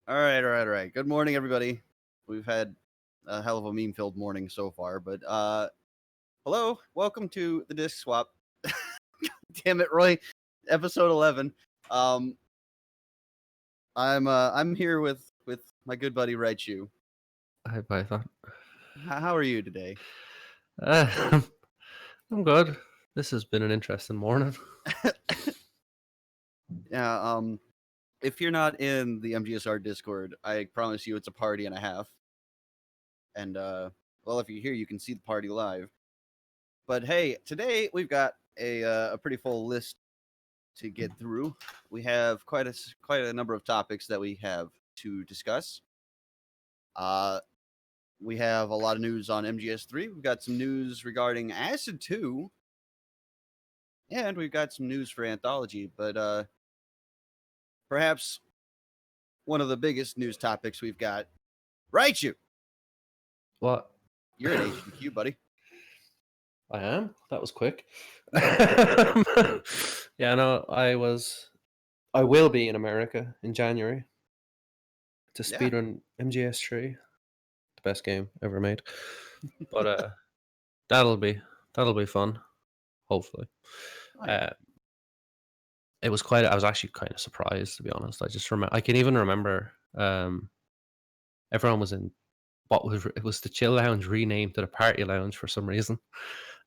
All right. Good morning, everybody. We've had a hell of a meme-filled morning so far, but hello, welcome to the disc swap. Damn it, Roy, episode 11. Um, I'm here with my good buddy Raichu. Hi, Python. How are you today? Uh, I'm good. This has been an interesting morning. Yeah. If you're not in the MGSR Discord, I promise you it's a party and a half. And well, if you're here, you can see the party live. But hey, today we've got a pretty full list to get through. We have quite a number of topics that we have to discuss. Uh, we have a lot of news on MGS3. We've got some news regarding Acid 2, and we've got some news for Anthology. But perhaps one of the biggest news topics we've got. Right, What? you're at HDQ, buddy. I am? That was quick. Yeah, no, I will be in America in January to Yeah. speedrun MGS3, the best game ever made. But that'll be fun, hopefully. Oh, yeah. Uh, I was actually kind of surprised, to be honest. I can even remember everyone was in it was the chill lounge renamed to the party lounge for some reason.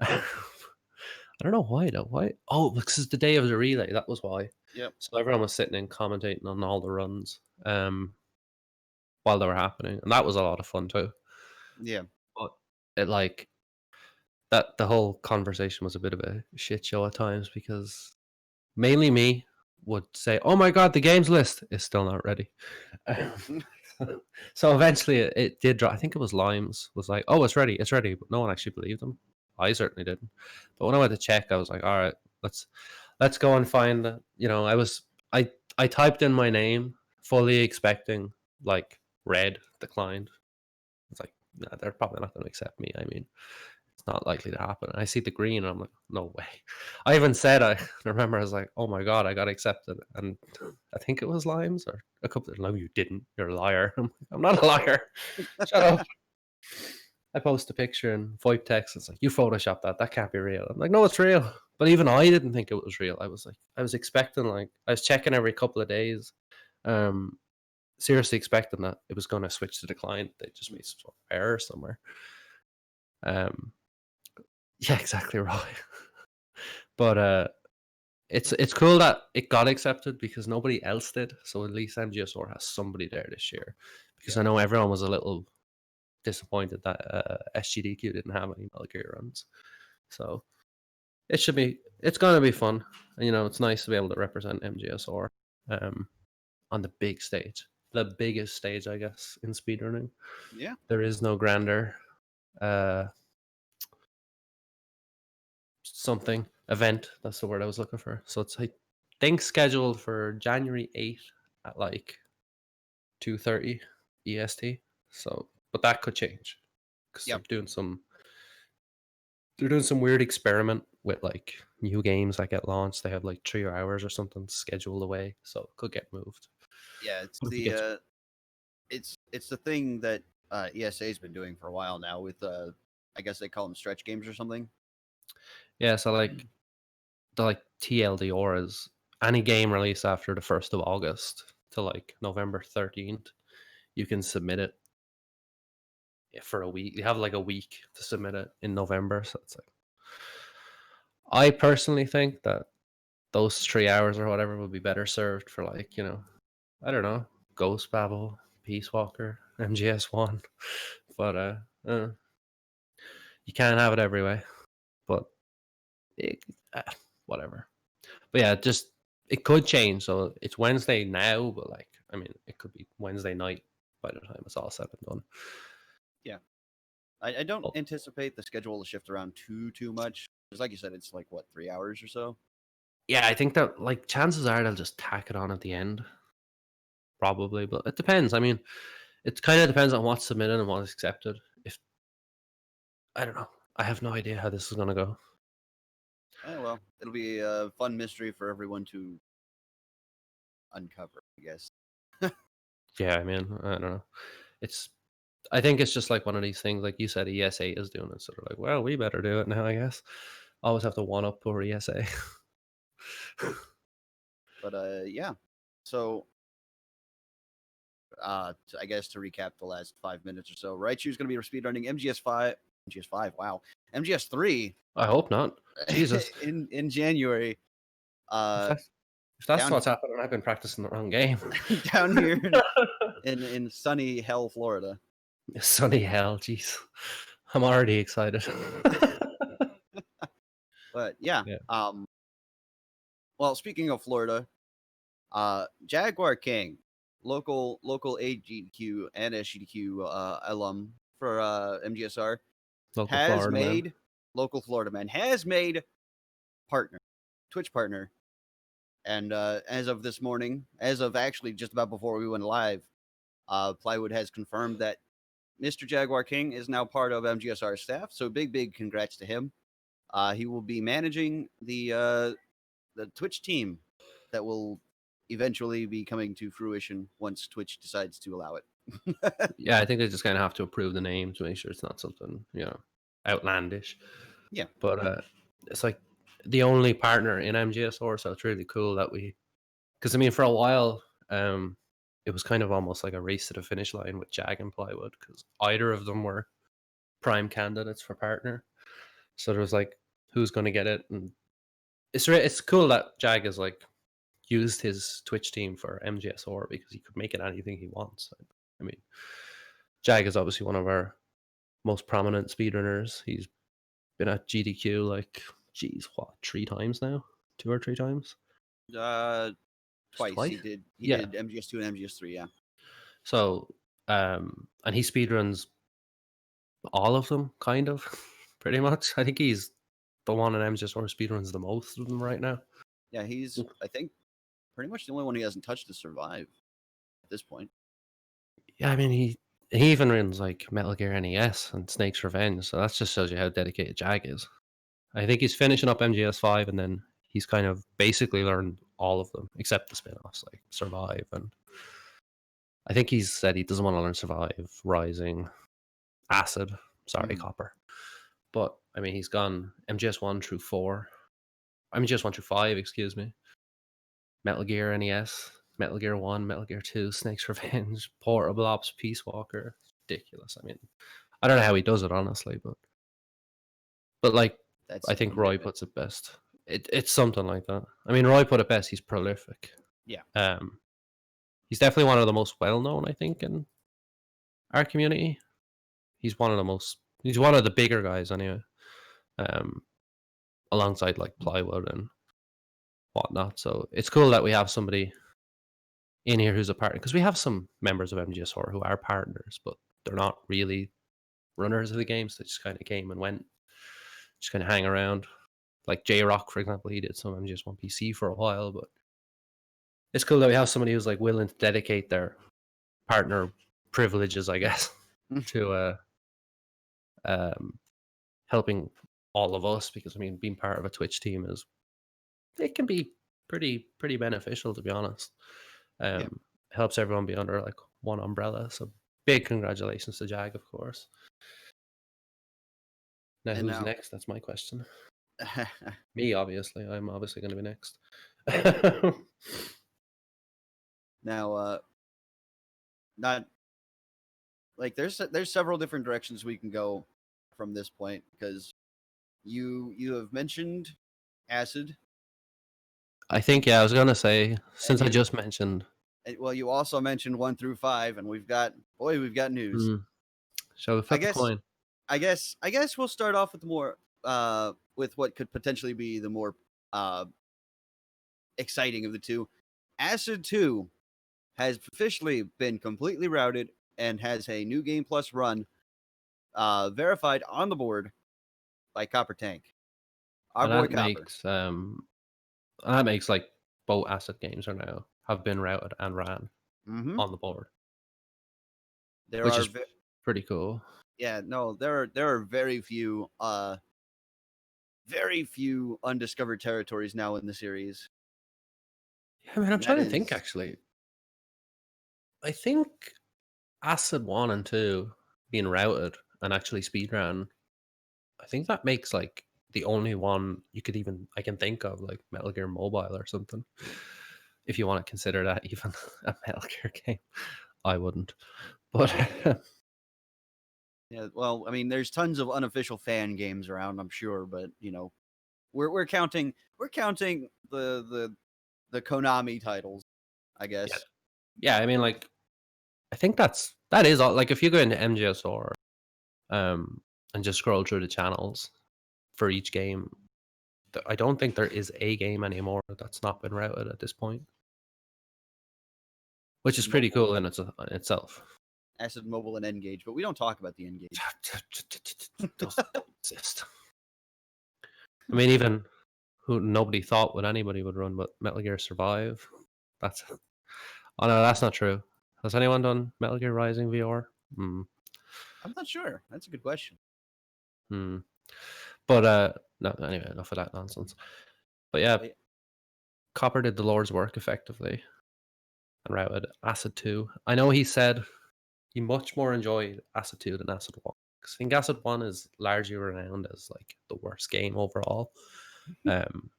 I don't know why though. Why? Oh, because it's the day of the relay. That was why. Yep. So everyone was sitting and commentating on all the runs while they were happening, and that was a lot of fun too. Yeah. But it like that the whole conversation was a bit of a shit show at times because mainly me would say, "Oh my god, the games list is still not ready." So eventually it did drop. I think it was Limes was like, "Oh, it's ready," but no one actually believed them. I certainly didn't. But when I went to check, I was like, "All right, let's go and find." I typed in my name, fully expecting like red declined. It's like, nah, they're probably not going to accept me. I mean, it's not likely to happen. And I see the green, and I'm like, no way. I even said, I remember I was like, oh my god, I got accepted, and I think it was Limes or a couple. No, you didn't. You're a liar. I'm like, I'm not a liar. Shut up. I post a picture and VoIP text. It's like, you photoshopped that. That can't be real. I'm like, no, it's real. But even I didn't think it was real. I was expecting, like, I was checking every couple of days. Um, Seriously expecting that it was going to switch to decline. They just made some sort of error somewhere. Um, yeah, exactly right. But it's cool that it got accepted because nobody else did. So at least MGSR has somebody there this year. Because Yeah. I know everyone was a little disappointed that SGDQ didn't have any Metal Gear runs. So it's going to be fun. And, it's nice to be able to represent MGSR on the big stage. The biggest stage, I guess, in speedrunning. Yeah. There is no grander uh, something event. That's the word I was looking for. So it's, I think, scheduled for January 8th at like 2:30 EST. So, but that could change because Yep. they're doing some weird experiment with like new games that get launched. They have like 3 hours or something scheduled away, so it could get moved. Yeah. It's But if it the gets it's the thing that ESA's been doing for a while now with I guess they call them stretch games or something. Yeah, so like the like TLDR is any game released after the 1st of August to like November 13th, you can submit it for a week. You have like a week to submit it in November. So it's like, I personally think that those 3 hours or whatever would be better served for like, I don't know, Ghost Babel, Peace Walker, MGS1. But you can't have it every way. But it, uh, whatever. But yeah, it could change. So it's Wednesday now, but like, I mean, it could be Wednesday night by the time it's all said and done. Yeah. I don't Oh, anticipate the schedule to shift around too much. Because like you said, it's like what, 3 hours or so? yeah, I think that like chances are they'll just tack it on at the end, probably. But it depends. I mean, it kind of depends on what's submitted and what's accepted. If I don't know, I have no idea how this is gonna go. Well, it'll be a fun mystery for everyone to uncover, I guess. Yeah, I mean, I don't know. It's I think it's just like one of these things, like you said, ESA is doing it, so they're like, well, we better do it now, I guess. Always have to one up over ESA. But yeah. So I guess to recap the last 5 minutes or so, Raichu's going to be speedrunning MGS5, MGS5, wow, MGS3 I hope not. Jesus, in January. if Uh, that's if that's down what's happening, I've been practicing the wrong game. down here in sunny Hell, Florida. Sunny hell, jeez. I'm already excited. But yeah, Yeah, well, speaking of Florida, Jaguar King, local AGDQ and SGDQ alum for MGSR, local has Florida man. made local Florida man has made partner, Twitch partner, and as of this morning, as of actually just about before we went live, Plywood has confirmed that Mr. Jaguar King is now part of MGSR staff. So big congrats to him. He will be managing the Twitch team that will eventually be coming to fruition once Twitch decides to allow it. Yeah, I think they just kind of have to approve the name to make sure it's not something outlandish. Yeah. But it's like the only partner in MGSR, so it's really cool that because I mean, for a while, it was kind of almost like a race to the finish line with Jag and Plywood because either of them were prime candidates for partner. So there was like, who's going to get it? And it's cool that Jag has like used his Twitch team for MGSR because he could make it anything he wants. I mean, Jag is obviously one of our most prominent speedrunners. He's been at GDQ like, geez, what, 3 times now? 2 or 3 times? Uh, Just twice twice? he Yeah. did MGS2 and MGS3. Yeah. So, and he speedruns all of them, kind of, pretty much. I think he's the one in MGSR speedruns the most of them right now. Yeah. He's I think pretty much the only one he hasn't touched to survive at this point. Yeah, I mean, he even runs like Metal Gear NES and Snake's Revenge, so that just shows you how dedicated Jag is. I think he's finishing up MGS5, and then he's kind of basically learned all of them except the spin-offs like Survive, and I think he's said he doesn't want to learn Survive, Rising, Acid, sorry, Mhm. Copper. But I mean, he's gone MGS1 through 4, MGS1 through 5, excuse me. Metal Gear NES, Metal Gear 1, Metal Gear 2, Snake's Revenge, Portable Ops, Peace Walker. Ridiculous. I mean, I don't know how he does it honestly, but like That's I some think Roy commitment. puts it best. It's something like that. I mean, Roy put it best. He's prolific. Yeah. Um, he's definitely one of the most well known, I think, in our community. He's one of the most. He's one of the bigger guys, anyway. Um, alongside like Plywood and whatnot. So it's cool that we have somebody in here who's a partner because we have some members of MGSR who are partners, but they're not really runners of the games. They just kind of came and went, just kind of hang around. Like J Rock, for example, he did some MGS1 PC for a while, but it's cool that we have somebody who's like willing to dedicate their partner privileges, I guess, to um, helping all of us. Because I mean, being part of a Twitch team it can be pretty beneficial, to be honest. Yeah. Helps everyone be under like one umbrella. So big congratulations to Jag, of course. Now, And who's now, next? That's my question. Me, obviously. I'm obviously going to be next. now, not like there's several different directions we can go from this point because you have mentioned acid I think, yeah, I was going to say, and since I just mentioned, well, you also mentioned 1 through 5, and we've got news. hmm, shall we I flip a guess coin? I guess we'll start off with the more with what could potentially be the more uh exciting of the two. Acid 2 has officially been completely routed and has a new game plus run verified on the board by Copper Tank. Our And boy Copper. that makes like both asset games are now have been routed and ran Mm-hmm. on the board, There which are is pretty cool. yeah, no, there are very few undiscovered territories now in the series. Yeah, man, I'm And that trying to think is actually. I think Acid 1 and 2 being routed and actually speedrun, I think that makes, like, the only one you could even I can think of, like, Metal Gear Mobile or something. If you wanna consider that even a Metal Gear game. I wouldn't. But Yeah, well, I mean, there's tons of unofficial fan games around, I'm sure, but we're counting the Konami titles, I yeah. guess. Yeah, I mean, like, I think that is all like, if you go into MGSR, and just scroll through the channels for each game, I don't think there is a game anymore that's not been routed at this point, which is Acid pretty Mobile, cool in itself. Acid Mobile, and N-Gage, but we don't talk about the N-Gage. Those don't exist. I mean, even who nobody thought would anybody would run, but Metal Gear Survive. That's oh no, that's not true. Has anyone done Metal Gear Rising VR? Hmm. I'm not sure. That's a good question. Hmm. But no. Anyway, enough of that nonsense. But yeah, But yeah, Copper did the Lord's work effectively and routed Acid 2. I know he said he much more enjoyed Acid 2 than Acid 1. 'Cause I think Acid 1 is largely renowned as like the worst game overall. Um,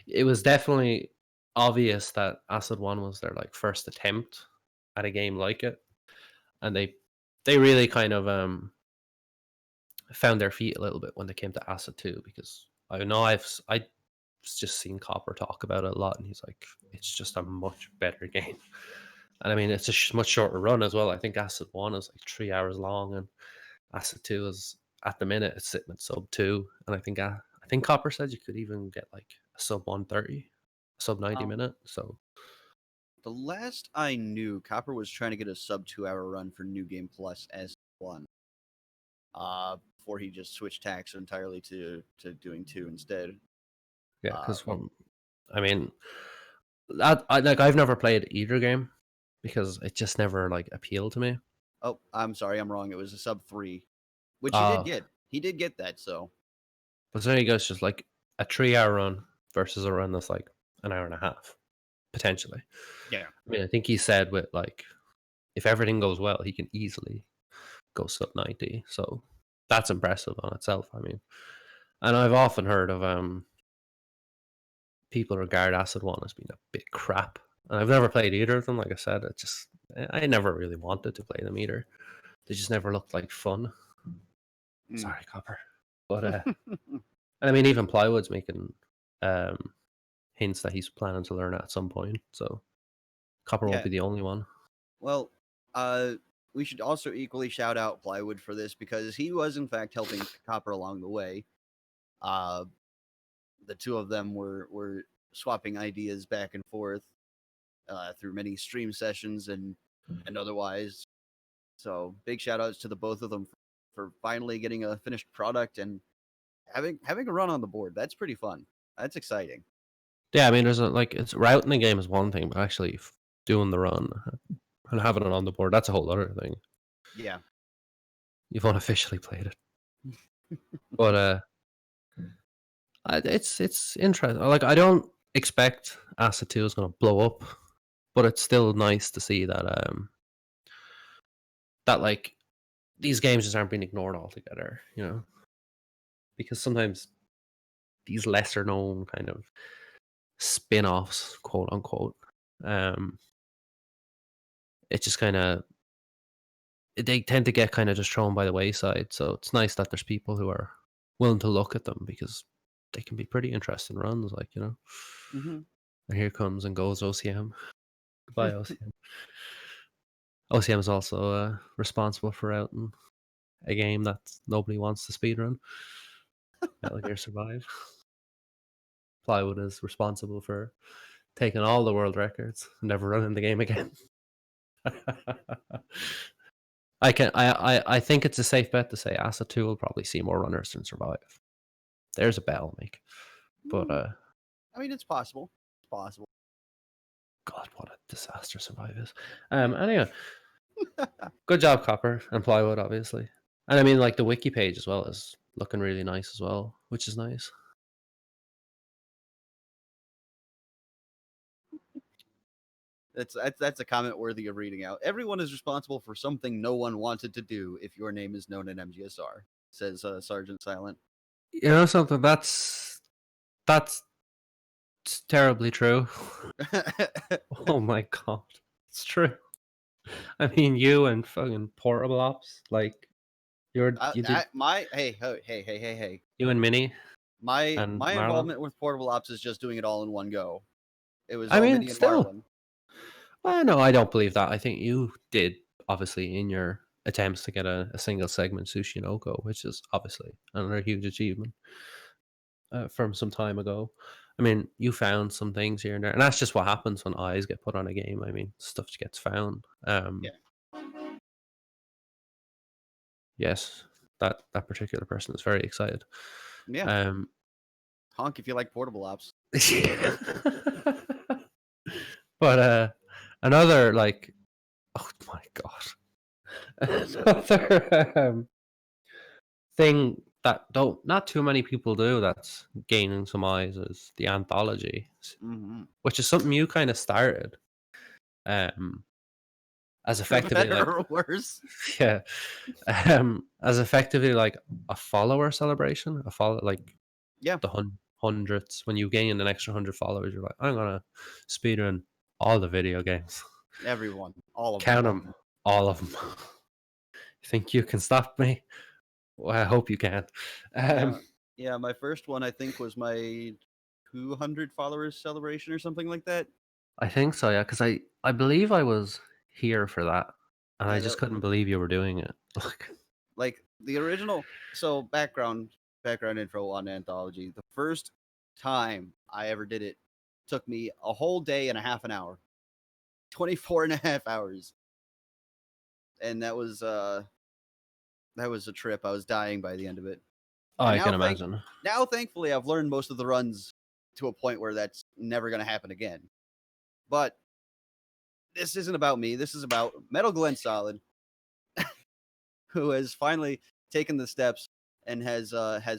it was definitely obvious that Acid 1 was their like first attempt at a game like it, and they really kind of found their feet a little bit when they came to Acid 2 because I know I just seen Copper talk about it a lot, and he's like, it's just a much better game. And I mean, it's a much shorter run as well. I think Acid 1 is like 3 hours long, and Acid 2 is at the minute it's sitting at sub 2. And I think Copper said you could even get like a sub 130, sub 90 um, minute. So the last I knew, Copper was trying to get a sub 2 hour run for New Game Plus as one. Before he just switched tacks entirely to doing two instead. yeah, Uh, because I mean, I've never played either game because it just never like appealed to me. oh, I'm sorry, I'm wrong. It was a sub 3, which he did Uh get. He did get that. So but there you go. It's just like a 3 hour run versus a run that's like an hour and a half potentially. yeah. I mean, I think he said with like if everything goes well, he can easily go sub 90. So that's impressive on itself. I mean, and I've often heard of people regard Acid One as being a bit crap. And I've never played either of them. Like I said, I never really wanted to play them either. They just never looked like fun. Mm. Sorry, Copper. But and I mean, even Plywood's making um hints that he's planning to learn at some point. So Copper won't Yeah. be the only one. Well, uh, we should also equally shout out Plywood for this because he was in fact helping Copper along the way. Uh, the two of them were swapping ideas back and forth through many stream sessions and otherwise. So big shout outs to the both of them for finally getting a finished product and having a run on the board. That's pretty fun. That's exciting. Yeah, I mean, there's a like it's routing the game is one thing, but actually doing the run and having it on the board, that's a whole other thing. Yeah. You've unofficially played it. But it's interesting. Like I don't expect Acid 2 is going to blow up, but it's still nice to see that like these games just aren't being ignored altogether, you know? Because sometimes these lesser known kind of spin-offs, quote unquote, um it just kind of they tend to get kind of just thrown by the wayside. So it's nice that there's people who are willing to look at them because they can be pretty interesting runs, like, you know. Mm-hmm. And here comes and goes OCM. Goodbye, OCM. OCM is also responsible for outing a game that nobody wants to speedrun. Metal Gear Survive. Plywood is responsible for taking all the world records, never running the game again. I think it's a safe bet to say Asa 2 will probably see more runners than Survive. There's a bet I'll make. But I mean, it's possible. It's possible. God, what a disaster Survive is. Anyway, good job, Copper and Plywood, obviously. And I mean, like the wiki page as well is looking really nice as well, which is nice. That's a comment worthy of reading out. Everyone is responsible for something no one wanted to do if your name is known in MGSR, says Sergeant Silent. You know something? That's terribly true. Oh my god, it's true. I mean, you and fucking Portable Ops, like you did My hey, you and Minnie my and my Marlon. involvement with Portable Ops is just doing it all in one go. It was I all mean, Minnie and still, Marlon. no, I don't believe that. I think you did obviously in your attempts to get a single segment Sushi Noko, which is obviously another huge achievement from some time ago. I mean, you found some things here and there, and that's just what happens when eyes get put on a game. I mean, stuff gets found. Yeah, Yes, that particular person is very excited. yeah. Um, Honk if you like Portable Ops. but another like, oh my god, another thing that don't not too many people do that's gaining some eyes is the anthology, Mm-hmm. which is something you kind of started, as For effectively better like or worse. yeah, as effectively like a follower celebration, a follow like Yeah, the hundreds. When you gain an extra 100 followers, you're like, I'm gonna speedrun all the video games. everyone, all of Count them. them, all of them. Think you can stop me? Well, I hope you can. Yeah, yeah. My first one I think was my 200 followers celebration or something like that. I think so, yeah, because I believe I was here for that, and I Yeah, just that couldn't believe you were doing it. like the original. So background info on Anthology. The first time I ever did it took me a whole day and a half an hour, 24 and a half hours, and that was a trip. I was dying by the end of it. Oh, And I can imagine. now thankfully I've learned most of the runs to a point where that's never going to happen again. But this isn't about me. This is about Metal Glenn Solid, who has finally taken the steps and has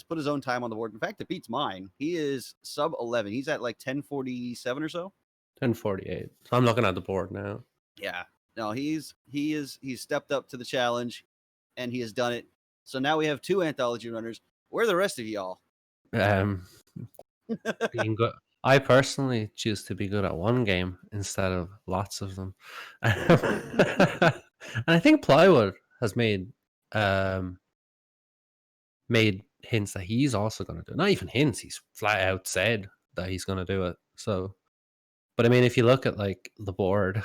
put his own time on the board. In fact, it beats mine. He is sub 11. He's at like 10:47 or so. 10:48. So I'm looking at the board now. Yeah. No, he's stepped up to the challenge and he has done it. So now we have two anthology runners. Where are the rest of y'all? Um, being good. I personally choose to be good at one game instead of lots of them. And I think Plywood has um made hints that he's also going to do it. Not even hints, he's flat out said that he's going to do it. So, but I mean, if you look at like the board,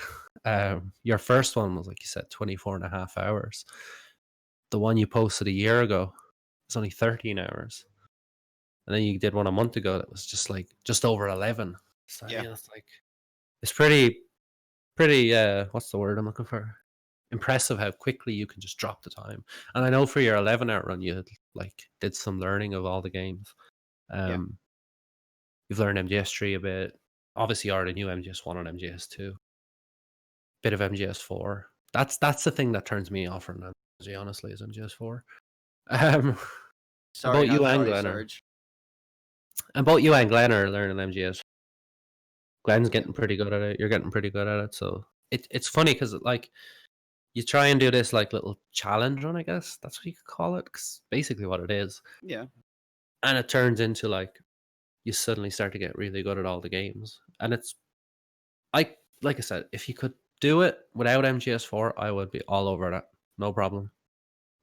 your first one was, like you said, 24 and a half hours. The one you posted a year ago was only 13 hours. And then you did one a month ago that was just like just over 11. So, Yeah. yeah, it's like, it's pretty, what's the word I'm looking for? Impressive how quickly you can just drop the time. And I know for your 11-hour run, you had, like did some learning of all the games. Yeah. You've learned MGS3 a bit. Obviously, you already knew MGS1 and MGS2. Bit of MGS4. That's the thing that turns me off from MG, honestly, is MGS4. Um, and Sorry, both not you and sorry, Glenn are, Sarge. learning MGS. Glenn's Yeah. getting pretty good at it. You're getting pretty good at it. So it's funny because like you try and do this like little challenge run, I guess that's what you could call it. Because basically what it is, Yeah. and it turns into like you suddenly start to get really good at all the games, and it's like I said, if you could do it without MGS4, I would be all over that. No problem.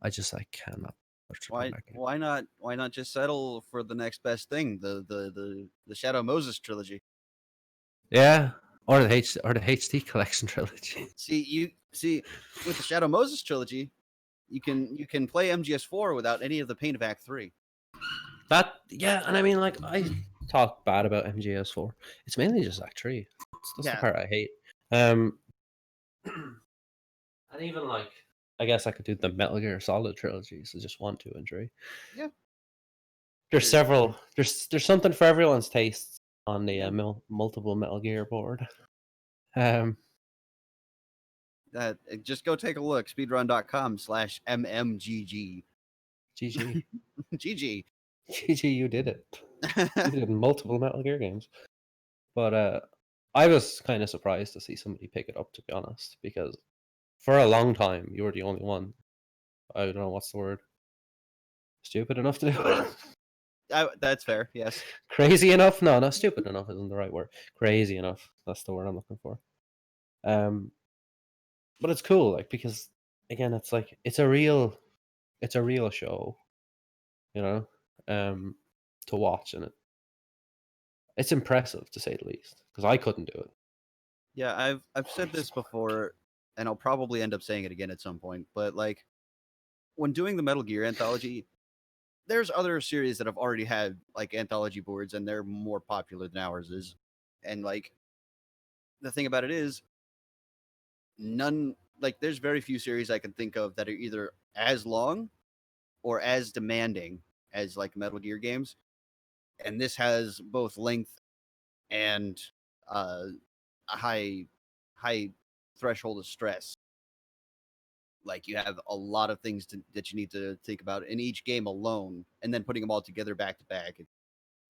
I cannot touch upon that game. Why not just settle for the next best thing, the Shadow Moses trilogy? Yeah, or the HD collection trilogy. See with the Shadow Moses trilogy, you can play MGS4 without any of the pain of Act 3. That yeah, and I mean like I talk bad about MGS4. It's mainly just Act 3. That's the Yeah. part I hate. Um and even like I guess I could do the Metal Gear Solid trilogy, so just 1, 2, and 3. Yeah. There's There's several. There's something for everyone's taste on the yeah. multiple Metal Gear board. Um, Just go take a look. Speedrun.com/mmgg. GG, GG. GG, you did it. You did multiple Metal Gear games, but I was kind of surprised to see somebody pick it up, to be honest, because for a long time you were the only one. I don't know what's the word. Stupid enough to do it. That's fair. Yes. Crazy enough? No, not stupid enough isn't the right word. Crazy enough. That's the word I'm looking for. Um, but it's cool, like because again, it's like it's a real show, you know, um, to watch, and it's impressive to say the least. Because I couldn't do it. Yeah, I've said this before, and I'll probably end up saying it again at some point. But like when doing the Metal Gear anthology, there's other series that have already had like anthology boards, and they're more popular than ours is. And like the thing about it is, none like there's very few series I can think of that are either as long or as demanding as like Metal Gear games. And this has both length and uh, a high threshold of stress. Like you have a lot of things that you need to think about in each game alone, and then putting them all together back to back.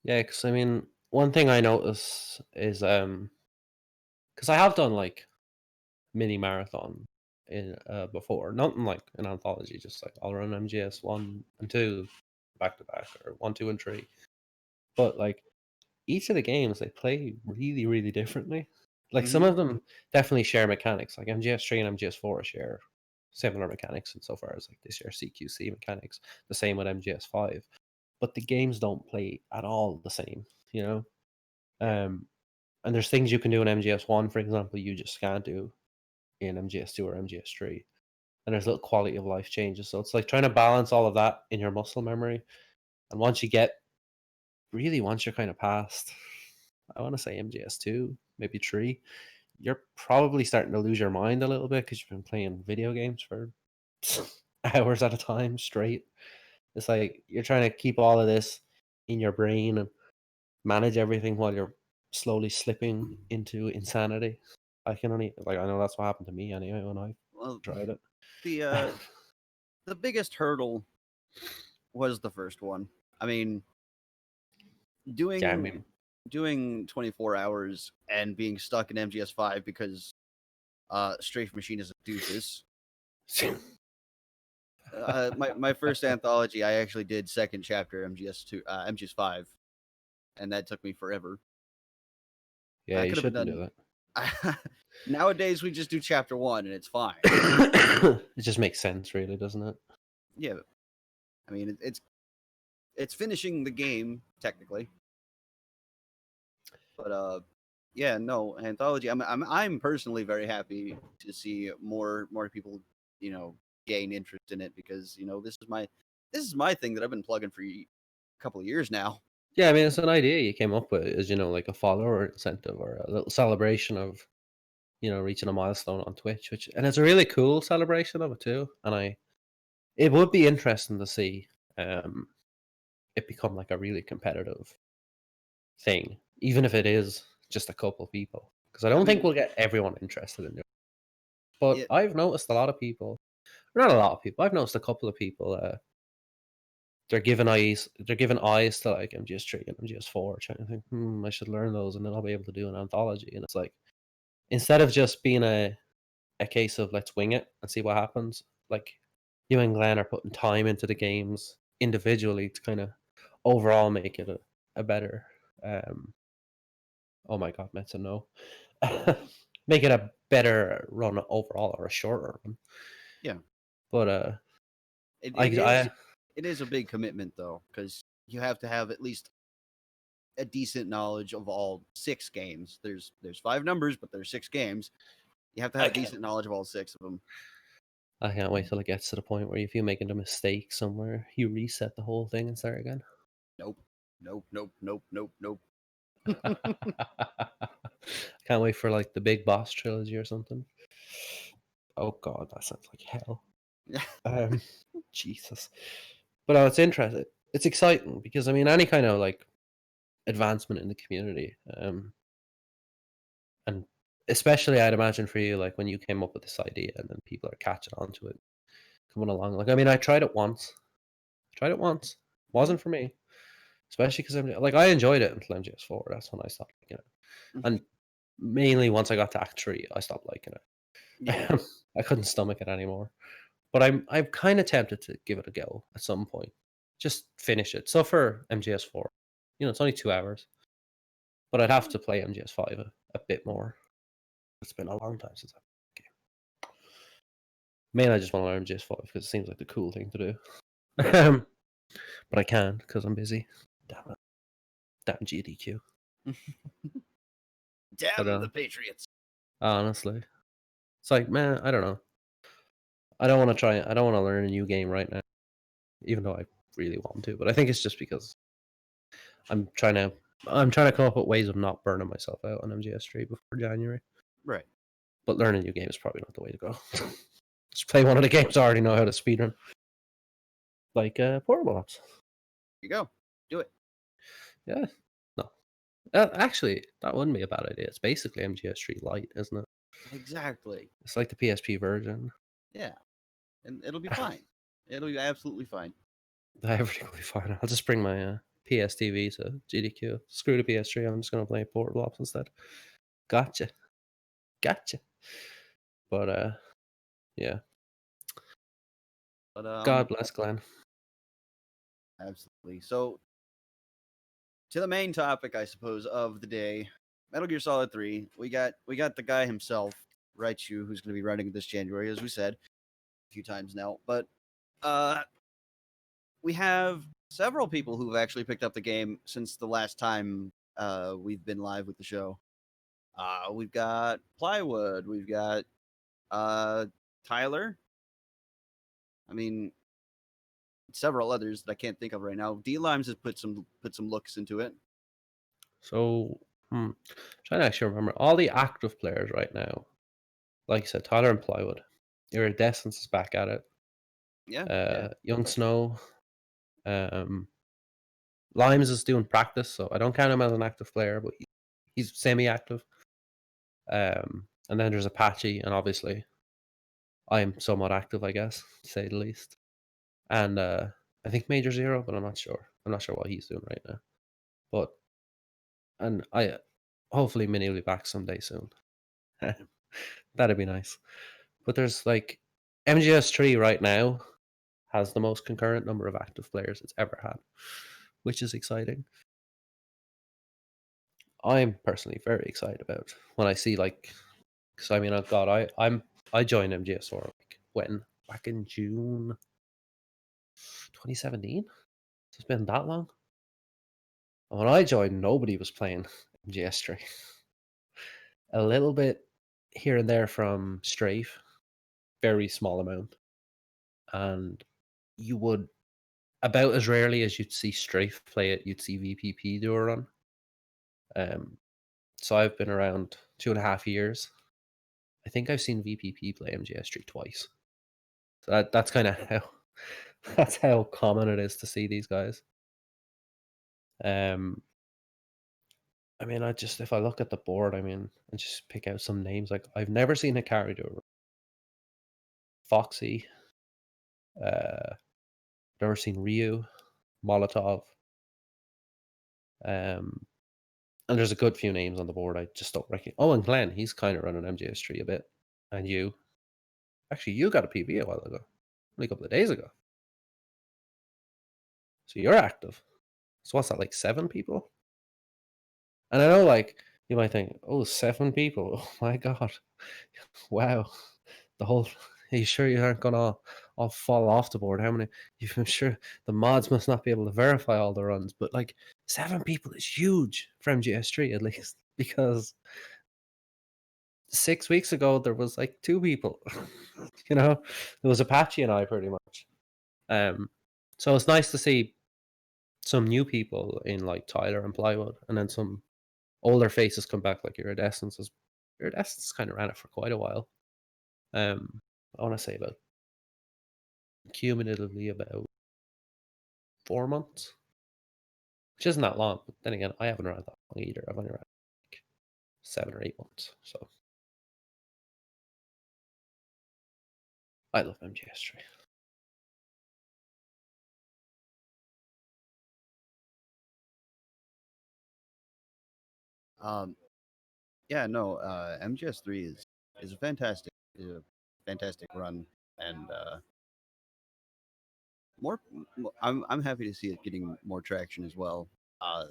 Yeah, because I mean, one thing I notice is because I have done like mini marathon in before, nothing like an anthology, just like I'll run MGS 1 and 2 back to back, or 1, 2, and 3. But like each of the games, they play really, really differently. Like some Mm-hmm. of them definitely share mechanics. Like MGS3 and MGS4 share similar mechanics insofar as like they share CQC mechanics. The same with MGS5, but the games don't play at all the same. You know, Yeah. and there's things you can do in MGS1, for example, you just can't do in MGS2 or MGS3. And there's little quality of life changes. So it's like trying to balance all of that in your muscle memory. And once you're kind of past, I want to say MGS2, maybe 3, you're probably starting to lose your mind a little bit because you've been playing video games for hours at a time straight. It's like you're trying to keep all of this in your brain and manage everything while you're slowly slipping into insanity. I can only like I know that's what happened to me anyway when I Well, tried it. the uh, the biggest hurdle was the first one. I mean, Yeah, I doing mean, 24 hours and being stuck in MGS5 because Strafe Machine is a doofus. My first anthology, I actually did second chapter MGS5, and that took me forever. yeah, I you could have shouldn't been do done. Nowadays, we just do chapter one, and it's fine. it. It just makes sense, really, doesn't it? Yeah, I mean, it's finishing the game technically, but yeah, no anthology. I'm personally very happy to see more people, gain interest in it because this is my thing that I've been plugging for a couple of years now. Yeah, I mean, it's an idea you came up with, is like a follower incentive or a little celebration of reaching a milestone on Twitch, and it's a really cool celebration of it too. And it would be interesting to see um it become like a really competitive thing, even if it is just a couple people, because I I don't think mean, we'll get everyone interested in it. But it, I've noticed a lot of people, not a lot of people, I've noticed a couple of people. They're giving eyes to like MGS3 and MGS4, trying to think, I should learn those, and then I'll be able to do an anthology. And it's like instead of just being a case of let's wing it and see what happens, like you and Glenn are putting time into the games individually to kind of overall make it a better. Um, oh my god, Meta, no. Make it a better run overall or a shorter run. yeah, But it, I it is I it is a big commitment though because you have to have at least a decent knowledge of all six games. There's five numbers, but there's six games. You have to I have can't decent knowledge of all six of them. I can't wait till it gets to the point where if you make a mistake somewhere, you reset the whole thing and start again. Nope, nope, nope, nope, nope, nope. Can't wait for like the Big Boss trilogy or something. Oh god, that sounds like hell. Um, Jesus. But it's interesting. It's exciting because I mean, any kind of like advancement in the community, and especially I'd imagine for you, like when you came up with this idea and then people are catching on to it, coming along. Like I mean, I tried it once. Tried it once. Mhm. Wasn't for me, especially because I enjoyed it until MGS4. That's when I stopped liking it. And mainly once I got to Act 3, I stopped liking Yeah. it. I couldn't stomach it anymore. But I'm kind of tempted to give it a go at some point. Just finish it. So for MGS4, it's only 2 hours, but I'd have to play MGS5 a bit more. It's been a long time since I've played the game. Mainly, I just want to learn MGS5 because it seems like the cool thing to do. But I can't because I'm busy. Damn it. Damn GDQ. But Damn the Patriots. honestly, it's like, man, I don't know. I don't want to try. I don't want to learn a new game right now, even though I really want to. But I think it's just because I'm trying to. I'm trying to come up with ways of not burning myself out on MGS3 before January. Right. But learning a new game is probably not the way to go. Just play one of the games I already know how to speedrun, like Portable Ops. You go. Do it. Yeah. No. Actually, that wouldn't be a bad idea. It's basically MGS3 Lite, isn't it? Exactly. It's like the PSP version. Yeah. And it'll be fine. It'll be absolutely fine. Everything will be fine. I'll just bring my PSTV to GDQ. Screw the PS3. I'm just going to play Portable Ops instead. Gotcha. Gotcha. But yeah. But God bless Glenn. absolutely. So to the main topic, I suppose, of the day, Metal Gear Solid 3. We got the guy himself, Raichu, who's going to be running this January, as we said a few times now. But we have several people who've actually picked up the game since the last time we've been live with the show. We've got Plywood. We've got Tyler. I mean, several others that I can't think of right now. D Limes has put some looks into it. So, trying to actually remember all the active players right now. Like I said, Tyler and Plywood. Iridescence is back at it. Yeah. Young Snow. Limes is doing practice, so I don't count him as an active player, but he's semi-active. And then there's Apache, and obviously I'm somewhat active, I guess, to say the least. And I think Major Zero, but I'm not sure. I'm not sure what he's doing right now. But and I hopefully Minnie will be back someday soon. That'd be nice. But there's like MGS3 right now has the most concurrent number of active players it's ever had, which is exciting. I'm personally very excited about when I see because I mean, oh God, I joined MGS4 like when back in June 2017. It's been that long. And when I joined, nobody was playing MGS3. A little bit here and there from Strafe, very small amount, and you would about as rarely as you'd see Strafe play it, you'd see VPP do a run. So I've been around 2.5 years. I think I've seen VPP play MGS3 twice. So that's kind of how that's how common it is to see these guys. I mean, if I look at the board, I mean, and just pick out some names. Like I've never seen Hikari do it. Foxy, never seen Ryu, Molotov, and there's a good few names on the board I just don't recognize. Oh, and Glenn, he's kind of running MGS3 a bit, and you got a PB a while ago, only a couple of days ago. So you're active. So what's that, like 7 people? And I know, like, you might think, oh, 7 people. Oh my God. Wow. The whole, are you sure you aren't going to all fall off the board? How many? I'm sure the mods must not be able to verify all the runs, but like 7 people is huge for MGS3 at least, because 6 weeks ago there was like 2 people. There was Apache and I pretty much. So it's nice to see some new people in like Tyler and Plywood, and then some older faces come back like Iridescence. Iridescence kind of ran it for quite a while. I want to say about cumulatively about 4 months, which isn't that long. But then again, I haven't run it that long either. I've only run like 7 or 8 months. So I love MGS3. Yeah, no, MGS3 is a fantastic run, and more. I'm happy to see it getting more traction as well. Uh,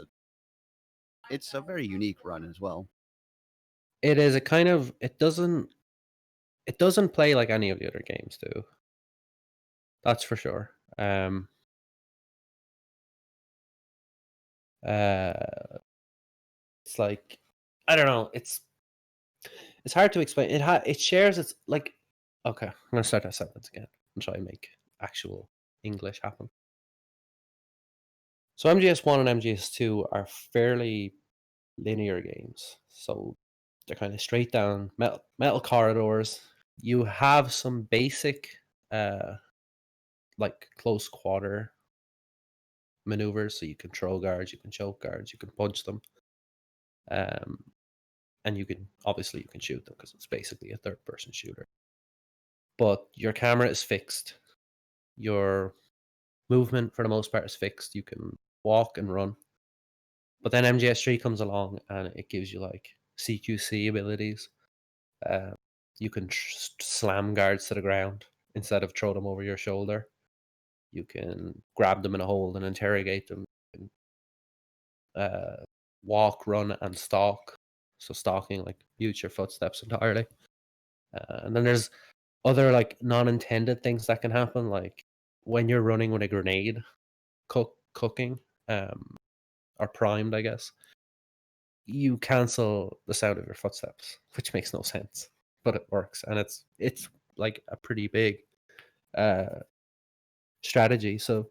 it's a very unique run as well. It is a kind of it doesn't play like any of the other games do. That's for sure. Uh, it's like I don't know. It's hard to explain. It shares its like. Okay, I'm gonna start that sentence again and try and make actual English happen. So MGS1 and MGS2 are fairly linear games. So they're kind of straight down metal corridors. You have some basic like close quarter maneuvers, so you can throw guards, you can choke guards, you can punch them, um, and you can shoot them because it's basically a third person shooter. But your camera is fixed. Your movement for the most part is fixed. You can walk and run. But then MGS3 comes along and it gives you like CQC abilities. Uh, you can slam guards to the ground instead of throw them over your shoulder. You can grab them in a hold and interrogate them. You can walk, run, and stalk. So stalking, like mute your footsteps entirely. And then there's other like non-intended things that can happen, like when you're running with a grenade, cooking, um, or primed, I guess. You cancel the sound of your footsteps, which makes no sense, but it works, and it's like a pretty big uh strategy. So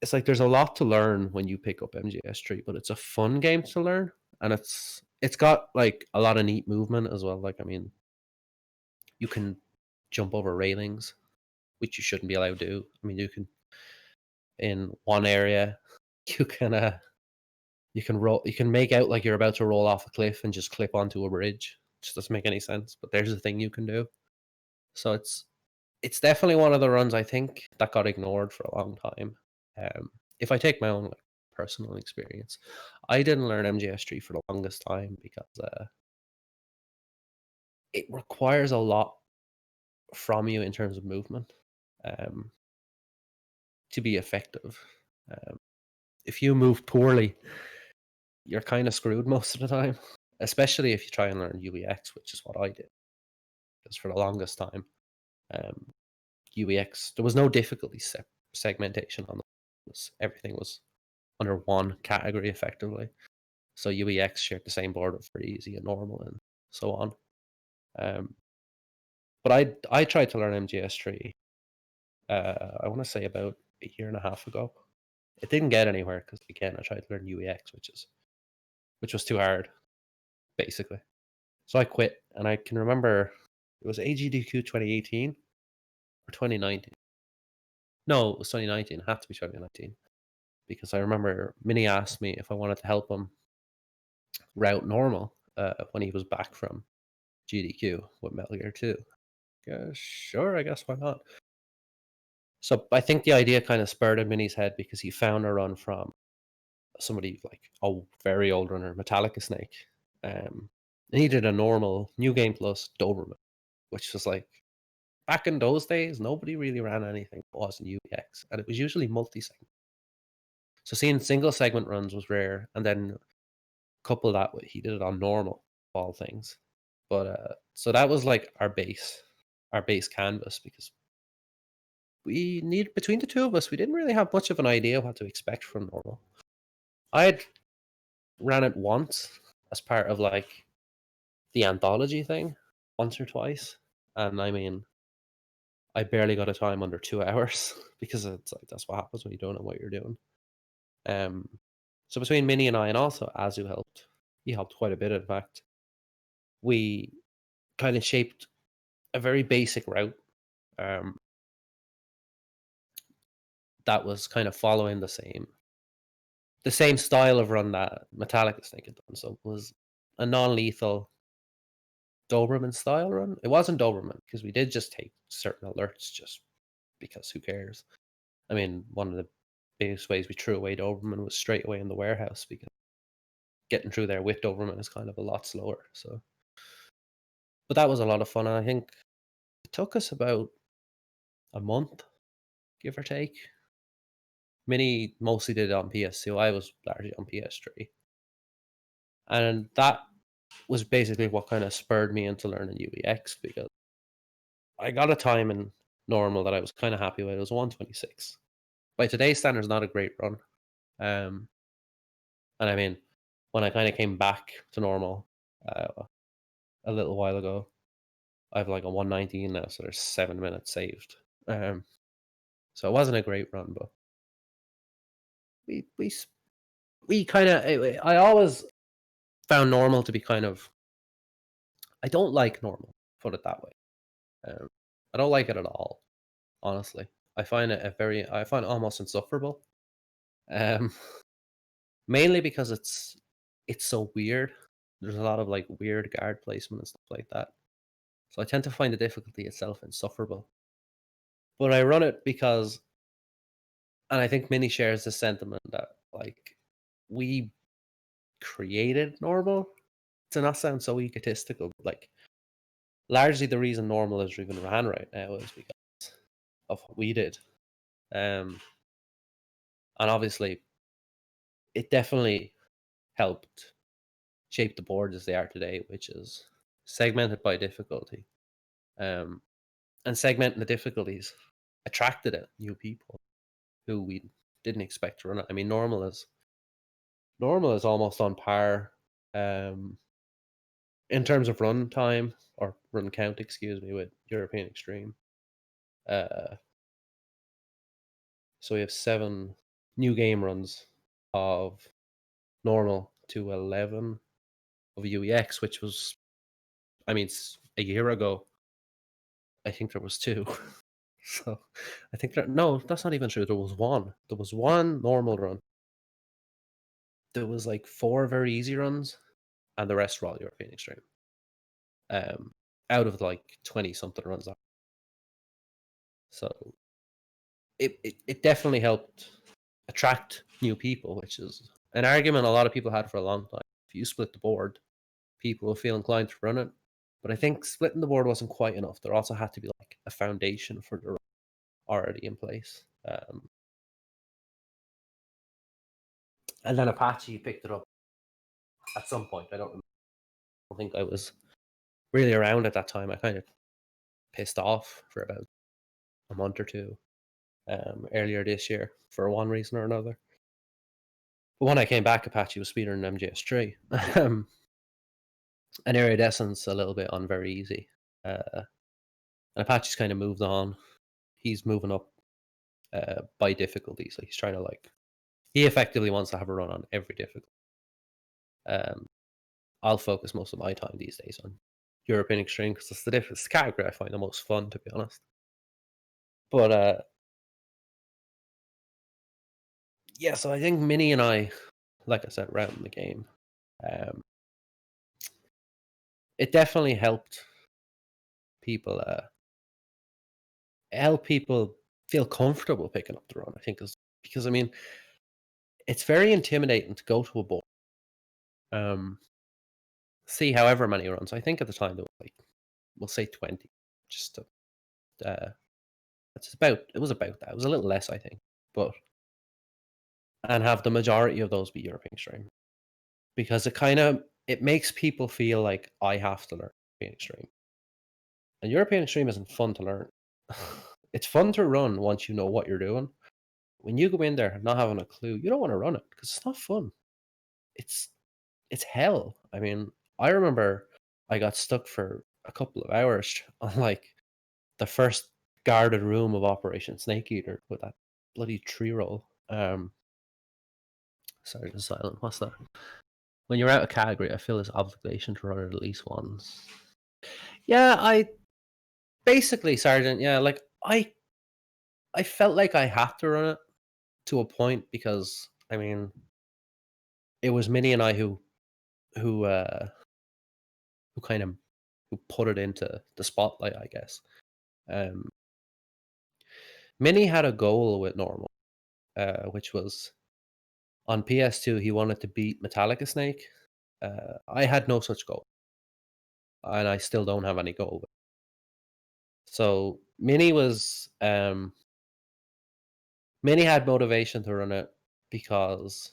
it's like there's a lot to learn when you pick up MGS3, but it's a fun game to learn, and it's got like a lot of neat movement as well. Like I mean, you can jump over railings, which you shouldn't be allowed to do. I mean, you can in one area, you can you can make out like you're about to roll off a cliff and just clip onto a bridge. Just doesn't make any sense, but there's a thing you can do. So it's definitely one of the runs I think that got ignored for a long time. Um, if I take my own like personal experience, I didn't learn MGS3 for the longest time because it requires a lot from you in terms of movement um, to be effective. Um, if you move poorly, you're kind of screwed most of the time, especially if you try and learn UEX, which is what I did. Because for the longest time, um, UEX, there was no difficulty segmentation on everything was under one category effectively. So UEX shared the same border for easy and normal and so on. Um, but I tried to learn MGS3. I want to say about a year and a half ago. It didn't get anywhere because again I tried to learn UEX, which was too hard basically. So I quit, and I can remember it was AGDQ 2018 or 2019. No, it was 2019. It had to be 2019 because I remember Minnie asked me if I wanted to help him route normal when he was back from GDQ with Metal Gear 2. Yeah, sure, I guess why not? So I think the idea kind of spurred in Minnie's head because he found a run from somebody like a very old runner, Metallica Snake. And he did a normal New Game Plus Doberman, which was like back in those days, nobody really ran anything that wasn't UEX, and it was usually multi-segment. So seeing single segment runs was rare, and then couple that with he did it on normal, of all things. But so that was like our base canvas because we need between the two of us, we didn't really have much of an idea what to expect from normal. I had ran it once as part of like the anthology thing, once or twice, and I mean I barely got a time under 2 hours because it's like that's what happens when you don't know what you're doing. Um, so between Minnie and I, and also Azu helped. He helped quite a bit, in fact. We kind of shaped a very basic route um, that was kind of following the same style of run that Metallica Snake had done. So it was a non-lethal Doberman style run. It wasn't Doberman because we did just take certain alerts just because who cares? I mean, one of the biggest ways we threw away Doberman was straight away in the warehouse because getting through there with Doberman is kind of a lot slower. So, but that was a lot of fun, and I think it took us about a month, give or take. Mini mostly did it on PS2. I was largely on PS3, and that was basically what kind of spurred me into learning UEX because I got a time in normal that I was kind of happy with. It was 126. By today's standards, not a great run. Um, and I mean, when I kind of came back to normal a little while ago, I have like a 119 now, so there's 7 minutes saved. Um, so it wasn't a great run, but we we s- we kind of I always found normal to be kind of I don't like normal, put it that way. Um, I don't like it at all, honestly. I find it almost insufferable. Um, mainly because it's so weird. There's a lot of like weird guard placement and stuff like that. So I tend to find the difficulty itself insufferable. But I run it because, and I think Mini shares the sentiment that like we created normal to not sound so egotistical. But like largely the reason normal is even ran right now is because of what we did. Um, and obviously it definitely helped shape the board as they are today, which is segmented by difficulty. Um, and segmenting the difficulties attracted it new people who we didn't expect to run it. I mean, normal is almost on par um, in terms of run time or run count, excuse me, with European Extreme. Uh, so we have 7 new game runs of normal to 11 of UEX, which was, I mean, a year ago. I think there was 2. So I think no, that's not even true. There was one. There was one normal run. There was like 4 very easy runs, and the rest were all European Extreme. Um, out of like 20 something runs. So it definitely helped attract new people, which is an argument a lot of people had for a long time. If you split the board, people will feel inclined to run it. But I think splitting the board wasn't quite enough. There also had to be like a foundation for the run already in place. And then Apache picked it up at some point. I don't think I was really around at that time. I kind of pissed off for about a month or two earlier this year for one reason or another. But when I came back, Apache was speeder in MGS3. And Iridescence a little bit on very easy. And Apache's kind of moved on. He's moving up by difficulty. So he's trying to like, he effectively wants to have a run on every difficulty. Um, I'll focus most of my time these days on European Extreme because it's the category I find the most fun, to be honest. But yeah, so I think Mini and I, like I said, round the game. Um, it definitely helped people. Help people feel comfortable picking up the run. I think is because I mean it's very intimidating to go to a board, um, see however many runs. I think at the time there was like we'll say 20, just to, it was about that. It was a little less, I think, but and have the majority of those be European Extreme because it makes people feel like I have to learn European Extreme, and European Extreme isn't fun to learn. It's fun to run once you know what you're doing. When you go in there not having a clue, you don't want to run it because it's not fun. It's it's hell. I mean, I remember I got stuck for a couple of hours on like the first guarded room of Operation Snake Eater with that bloody tree roll. Sorry, the silent. What's that? When you're out of category, I feel this obligation to run it at least once. Yeah, I basically, Sergeant. Yeah, like I felt like I had to run it to a point because I mean, it was Minnie and I who uh who kind of who put it into the spotlight, I guess. Um, Minnie had a goal with normal, which was on PS2 he wanted to beat Metallica Snake, I had no such goal, and I still don't have any goal. So Mini had motivation to run it because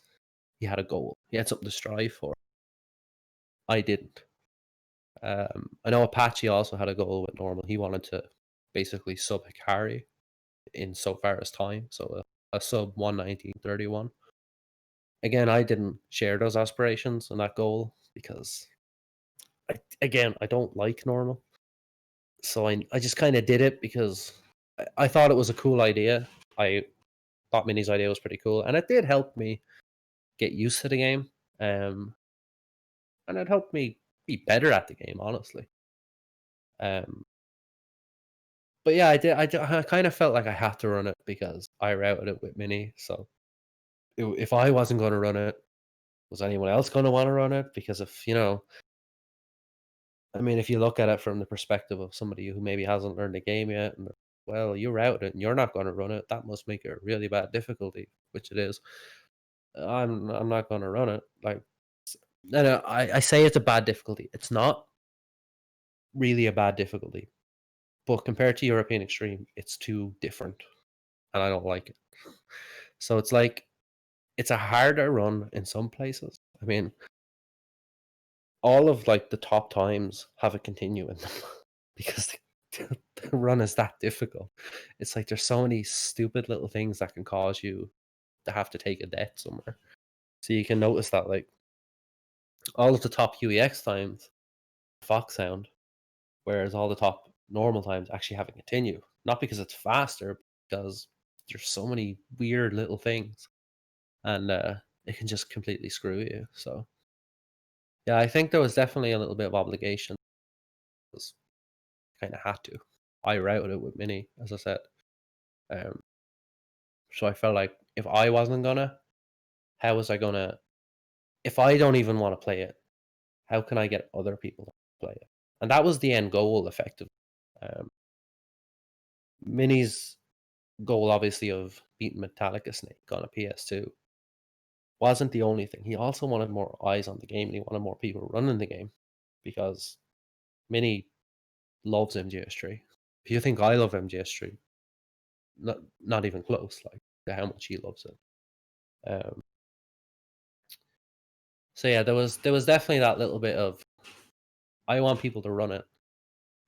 he had a goal. He had something to strive for. I didn't. I know Apache also had a goal with normal. He wanted to basically sub Hikari in so far as time, so a sub 119.31. Again, I didn't share those aspirations and that goal because I don't like normal. So I just kind of did it because I thought it was a cool idea. I thought Mini's idea was pretty cool, and it did help me get used to the game. And it helped me be better at the game, honestly. Um, but yeah, I kind of felt like I had to run it because I routed it with Mini. So if I wasn't going to run it, was anyone else going to want to run it? Because if I mean, if you look at it from the perspective of somebody who maybe hasn't learned the game yet, and well, you routed it and you're not going to run it, that must make it a really bad difficulty, which it is. I'm not going to run it. Like, no, I say it's a bad difficulty. It's not really a bad difficulty, but compared to European Extreme, it's too different, and I don't like it. So it's like it's a harder run in some places. I mean, all of like the top times have a continue in them because the run is that difficult. It's like there's so many stupid little things that can cause you to have to take a death somewhere. So you can notice that like all of the top UEX times, Fox sound, whereas all the top normal times actually have a continue. Not because it's faster, because there's so many weird little things, and it can just completely screw you. So yeah, I think there was definitely a little bit of obligation. Because kind of had to. I routed it with Mini, as I said. Um, so I felt like if I wasn't gonna, how was I gonna? If I don't even want to play it, how can I get other people to play it? And that was the end goal, effectively. Um, Mini's goal, obviously, of beating Metallica Snake on a PS2 wasn't the only thing. He also wanted more eyes on the game, and he wanted more people running the game because Mini loves MGS3. If you think I love MGS3, not even close. Like to how much he loves it. Um, so yeah, there was definitely that little bit of I want people to run it.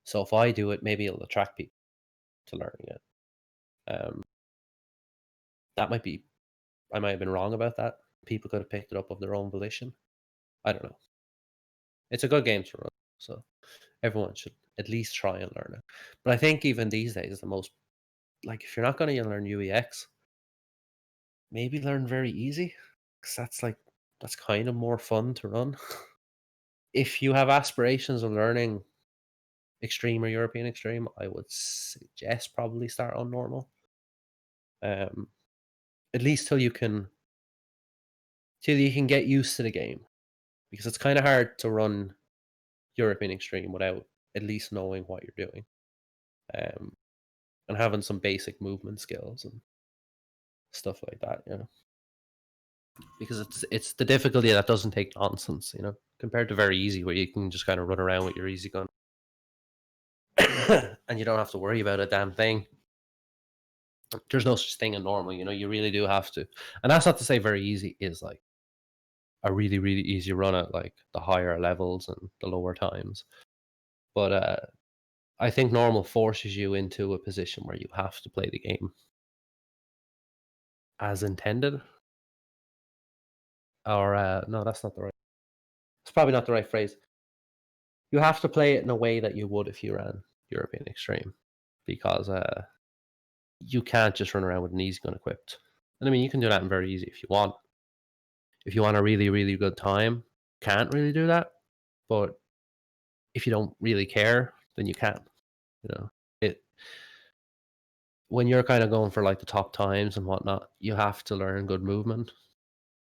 So if I do it, maybe it'll attract people to learning it. Um, that might be I might have been wrong about that. People could have picked it up of their own volition. I don't know. It's a good game to run, so everyone should at least try and learn it. But I think even these days, the most like if you're not going to learn UEX, maybe learn very easy, because that's kind of more fun to run. If you have aspirations of learning extreme or European extreme, I would suggest probably start on normal. Um, at least till you can get used to the game, because it's kind of hard to run European extreme without at least knowing what you're doing, um, and having some basic movement skills and stuff like that. Because it's the difficulty that doesn't take nonsense. Compared to very easy, where you can just kind of run around with your easy gun, and you don't have to worry about a damn thing. There's no such thing in normal. You really do have to, and that's not to say very easy is like a really really easy run at like the higher levels and the lower times. But I think normal forces you into a position where you have to play the game as intended, or no, that's not the right. It's probably not the right phrase. You have to play it in a way that you would if you ran European Extreme, because you can't just run around with an easy gun equipped. And I mean, you can do that in very easy if you want. If you want a really, really good time, can't really do that. But if you don't really care, then you can. It when you're kind of going for like the top times and whatnot, you have to learn good movement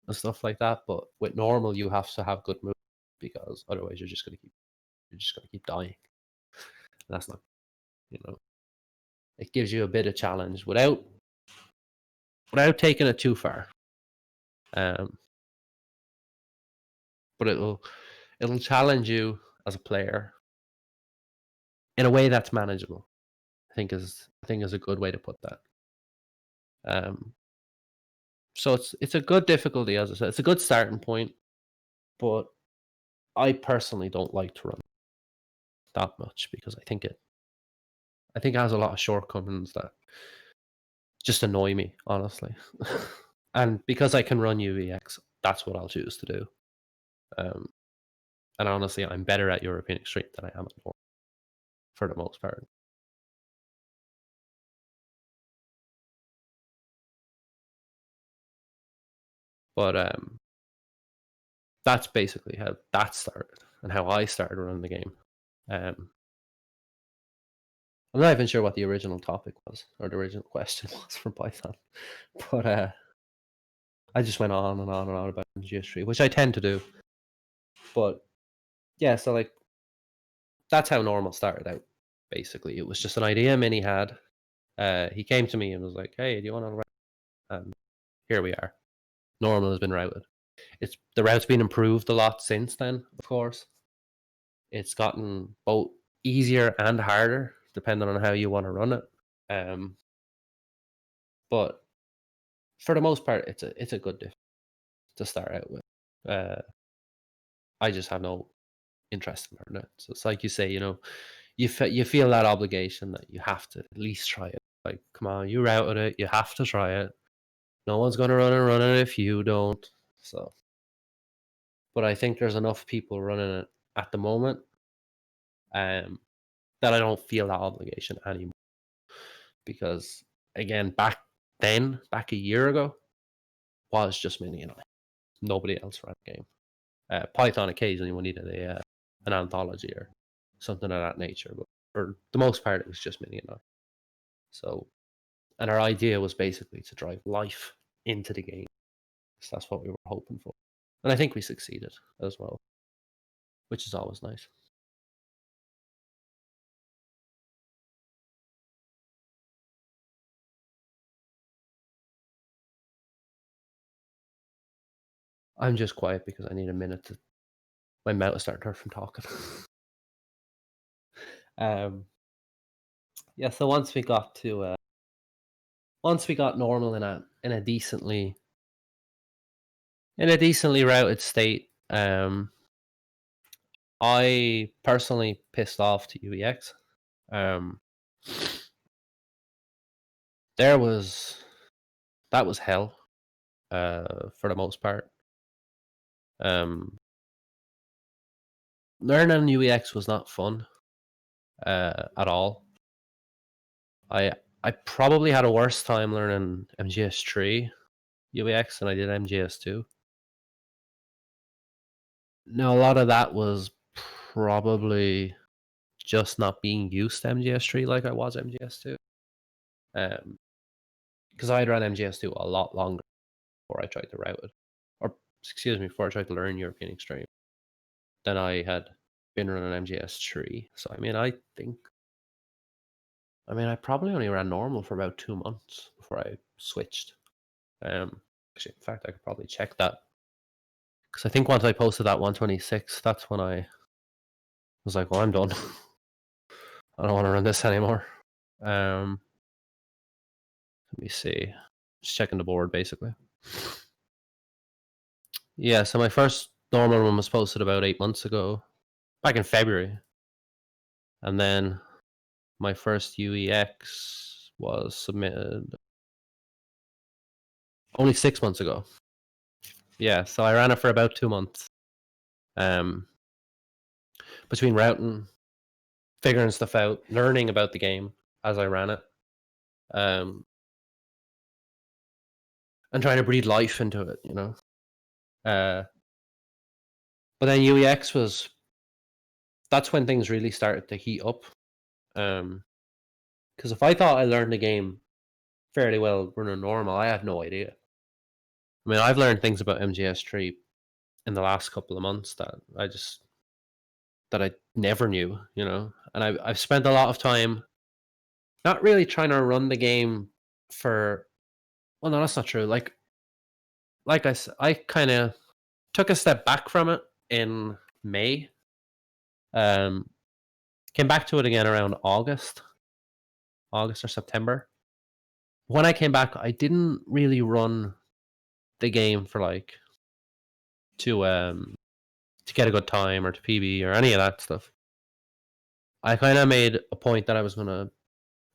and stuff like that. But with normal, you have to have good movement because otherwise you're just gonna keep dying. And that's not, you know, it gives you a bit of challenge without taking it too far. Um, but It'll challenge you as a player in a way that's manageable. I think is a good way to put that. Um, so it's a good difficulty, as I said. It's a good starting point, but I personally don't like to run that much because I think it has a lot of shortcomings that just annoy me, honestly. And because I can run UEX, that's what I'll choose to do. Um, and honestly, I'm better at European Extreme than I am at North for the most part. But that's basically how that started and how I started running the game. Um, I'm not even sure what the original topic was or the original question was for Python, but I just went on and on and on about MGS3, which I tend to do. But yeah, so like that's how Normal started out. Basically, it was just an idea Minnie had. He came to me and was like, "Hey, do you want to route?" And here we are. Normal has been routed. The route's been improved a lot since then, of course. It's gotten both easier and harder depending on how you want to run it. But for the most part, it's a good diff to start out with. I just have no interest in learning it. So it's like you say, you feel that obligation that you have to at least try it. Like, come on, you routed it, you have to try it. No one's gonna run it if you don't. So, but I think there's enough people running it at the moment, um, that I don't feel that obligation anymore. Because again, back a year ago, was just Minnie and I. Nobody else ran the game. Python occasionally when needed an anthology or something of that nature, but for the most part, it was just Minnie and I. So, and our idea was basically to drive life into the game. So that's what we were hoping for, and I think we succeeded as well, which is always nice. I'm just quiet because I need a minute to my mouth to start hurt from talking. um, yeah. So once we got normal in a decently routed state, I personally pissed off to UEX. Um, there was that was hell, for the most part. Um, learning UEX was not fun, at all. I I probably had a worse time learning MGS3 UEX than I did MGS2. Now a lot of that was probably just not being used to MGS3 like I was MGS2. Because I had run MGS2 a lot longer before I tried to route it, or excuse me, before I tried to learn European Extreme, than I had been running MGS3. So I probably only ran normal for about 2 months before I switched. Actually, in fact, I could probably check that because I think once I posted that 126, that's when I was like, "Well, I'm done. I don't want to run this anymore." Let me see. Just checking the board, basically. Yeah, so my first normal one was posted about 8 months ago, back in February, and then my first UEX was submitted only 6 months ago. Yeah, so I ran it for about 2 months. Between routing, figuring stuff out, learning about the game as I ran it, and trying to breathe life into it. But then UEX that's when things really started to heat up. Because if I thought I learned the game fairly well running normal, I had no idea. I mean, I've learned things about MGS3 in the last couple of months that I never knew. And I've spent a lot of time not really trying to run the game for. Well, no, that's not true. Like I kind of took a step back from it in May. Um, Came back to it again around August or September. When I came back, I didn't really run the game for like to um to get a good time or to PB or any of that stuff. I kind of made a point that I was gonna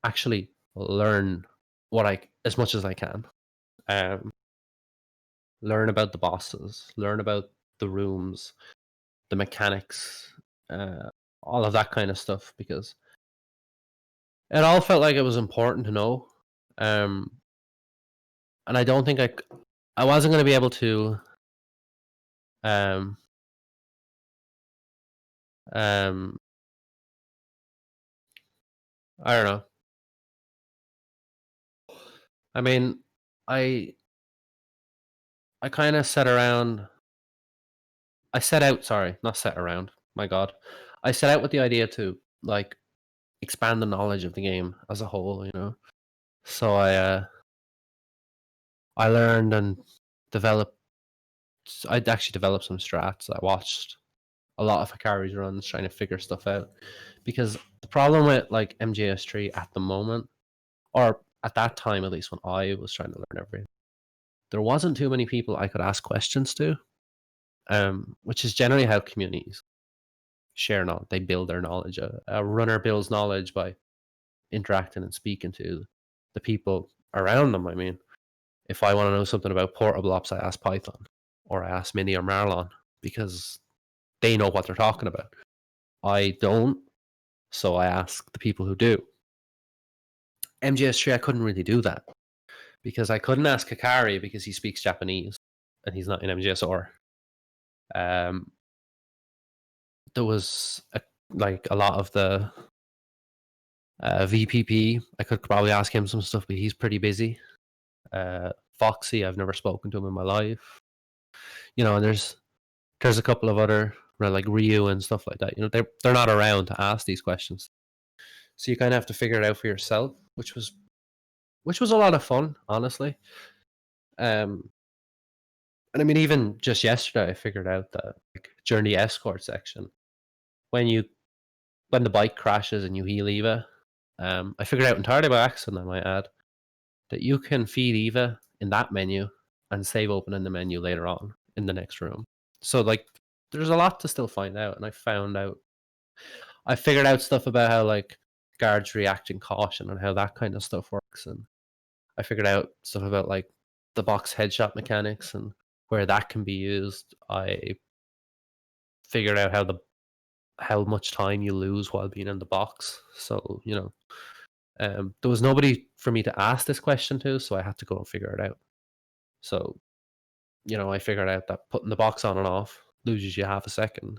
actually learn what I as much as I can. Um, Learn about the bosses, learn about the rooms, the mechanics, uh, all of that kind of stuff because it all felt like it was important to know. Um, and I don't think I wasn't going to be able to um um I don't know. I mean, I I kind of set around. I set out. Sorry, not set around. My God, I set out with the idea to like expand the knowledge of the game as a whole. So I learned and developed. I actually developed some strats. I watched a lot of Hikari's runs trying to figure stuff out because the problem with like MGS3 at the moment, or at that time at least when I was trying to learn everything, there wasn't too many people I could ask questions to, which is generally how communities share knowledge. They build their knowledge. A runner builds knowledge by interacting and speaking to the people around them. I mean, if I want to know something about portable ops, I ask Python or I ask Mini or Marlon because they know what they're talking about. I don't, so I ask the people who do. MGS3, I couldn't really do that because I couldn't ask Hikari because he speaks Japanese and he's not in MGSR. Um, there was like a lot of the VPP. I could probably ask him some stuff, but he's pretty busy. Foxy, I've never spoken to him in my life. And there's a couple of other like Ryu and stuff like that. They're not around to ask these questions, so you kind of have to figure it out for yourself, which was a lot of fun, honestly. Um, and I mean, even just yesterday, I figured out that like during the escort section, when you when the bike crashes and you heal Eva, I figured out entirely by accident, I might add, that you can feed Eva in that menu and save open in the menu later on in the next room. So like, there's a lot to still find out, and I figured out stuff about how like guards react in caution and how that kind of stuff works, and I figured out stuff about like the box headshot mechanics and where that can be used. I figured out how much time you lose while being in the box. So there was nobody for me to ask this question to, so I had to go and figure it out. So I figured out that putting the box on and off loses you half a second,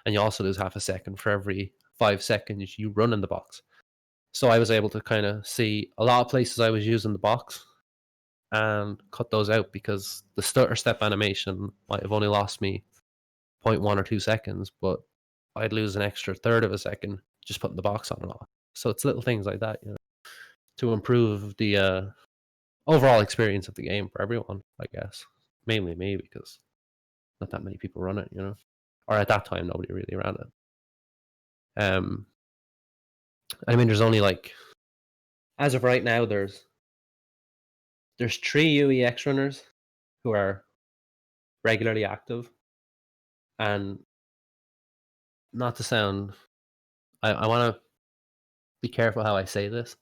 and you also lose half a second for every 5 seconds you run in the box. So I was able to kind of see a lot of places I was using the box and cut those out because the stutter step animation might have only lost me 0.1 or 2 seconds, but I'd lose an extra third of a second just putting the box on and off. So it's little things like that, to improve the overall experience of the game for everyone, I guess. Mainly me because not that many people run it. Or at that time, nobody really ran it. I mean, there's only like, as of right now, there's 3 UEX runners who are regularly active, and not to sound, I want to be careful how I say this,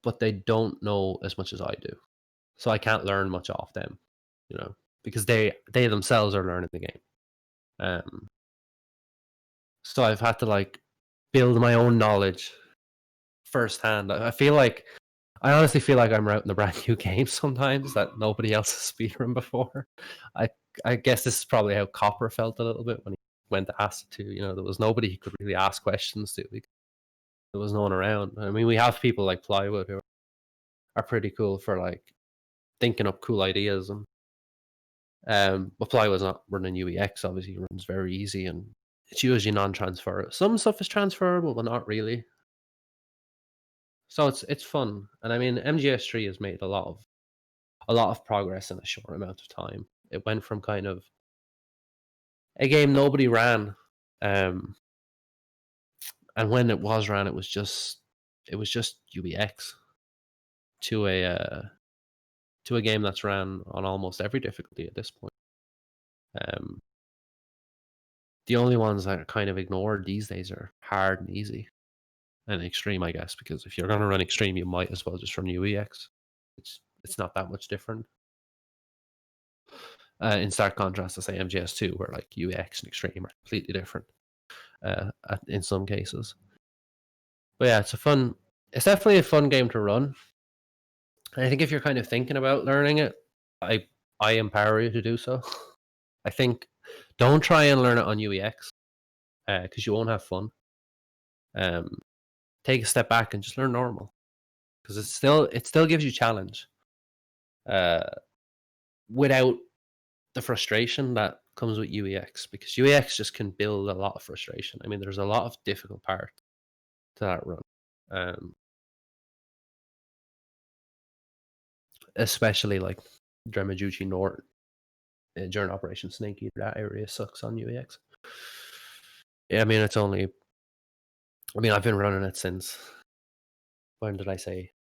but they don't know as much as I do, so I can't learn much off them, because they themselves are learning the game. Um, so I've had to like build my own knowledge firsthand. I honestly feel like I'm out in a brand new game sometimes that nobody else has speedrun before. I I guess this is probably how Copper felt a little bit when he went to ask to. There was nobody he could really ask questions to because there was no one around. I mean, we have people like Plywood who are pretty cool for like thinking up cool ideas, and but Plywood's not running UEX. Obviously, he runs very easy, and it's usually non-transferable. Some stuff is transferable, but not really. So it's fun, and I mean, MGS3 has made a lot of progress in a short amount of time. It went from kind of a game nobody ran. Um, and when it was ran, it was just UEX to a game that's ran on almost every difficulty at this point. Um, the only ones that are kind of ignored these days are hard and easy and extreme, I guess, because if you're going to run extreme, you might as well just run UEX. It's not that much different. In stark contrast to say MGS2, where like UX and extreme are completely different in some cases. But yeah, it's definitely a fun game to run. And I think if you're kind of thinking about learning it, I empower you to do so. I think don't try and learn it on UEX because you won't have fun. Take a step back and just learn normal because it still gives you challenge uh, without the frustration that comes with UEX, because UEX just can build a lot of frustration. I mean, there's a lot of difficult parts to that run, um, especially like Dremajuchi North during Operation Snake Eater. That area sucks on UEX. Yeah, I mean, I've been running it since, when did I say?